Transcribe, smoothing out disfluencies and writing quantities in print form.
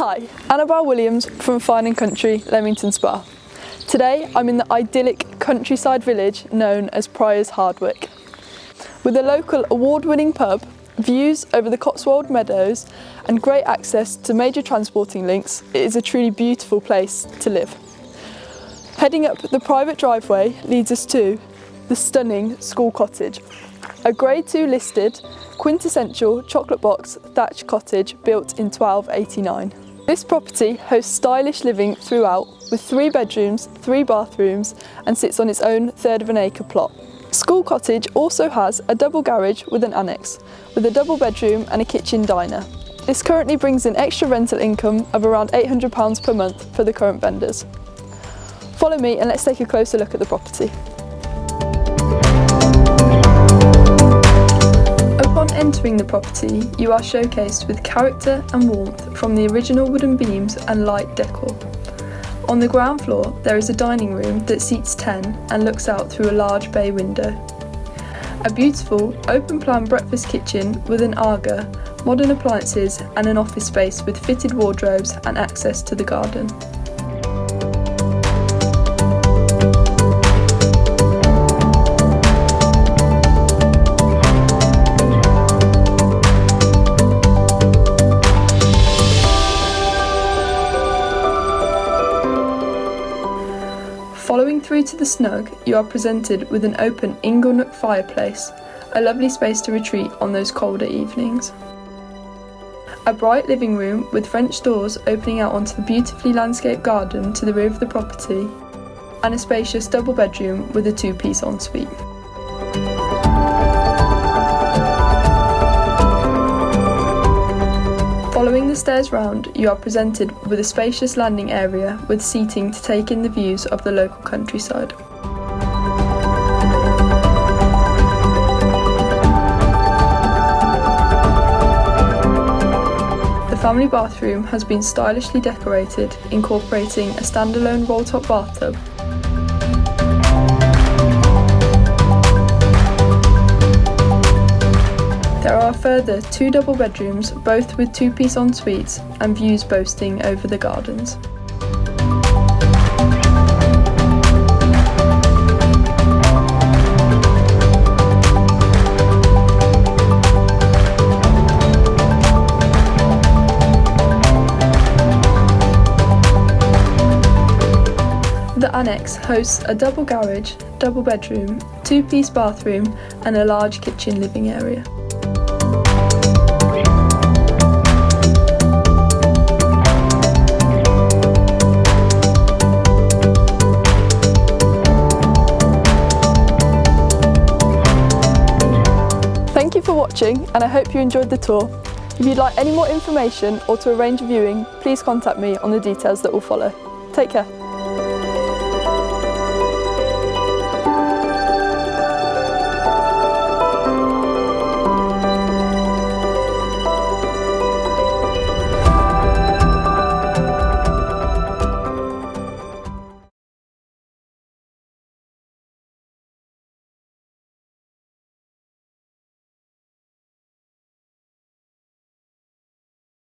Hi, Annabelle Williams from Fine & Country, Leamington Spa. Today I'm in the idyllic countryside village known as Priors Hardwick. With a local award-winning pub, views over the Cotswold meadows and great access to major transporting links, it is a truly beautiful place to live. Heading up the private driveway leads us to the stunning school cottage, a Grade 2 listed, quintessential chocolate box thatched cottage built in 1289. This property hosts stylish living throughout with 3 bedrooms, 3 bathrooms and sits on its own 1/3 of an acre plot. School Cottage also has a double garage with an annex, with a double bedroom and a kitchen diner. This currently brings in extra rental income of around £800 per month for the current vendors. Follow me and let's take a closer look at the property. Upon entering the property, you are showcased with character and warmth from the original wooden beams and light decor. On the ground floor, there is a dining room that seats 10 and looks out through a large bay window. A beautiful, open-plan breakfast kitchen with an 𝐒𝐫𝐢𝐤, modern appliances and an office space with fitted wardrobes and access to the garden. Following through to the snug, you are presented with an open ingle-nook fireplace, a lovely space to retreat on those colder evenings. A bright living room with French doors opening out onto the beautifully landscaped garden to the rear of the property, and a spacious double bedroom with a 2-piece ensuite. Following the stairs round, you are presented with a spacious landing area with seating to take in the views of the local countryside. The family bathroom has been stylishly decorated, incorporating a standalone roll-top bathtub. There are a further 2 double bedrooms, both with 2-piece en-suites and views boasting over the gardens. The annex hosts a double garage, double bedroom, 2-piece bathroom and a large kitchen living area. Thank you for watching and I hope you enjoyed the tour. If you'd like any more information or to arrange a viewing, please contact me on the details that will follow. Take care.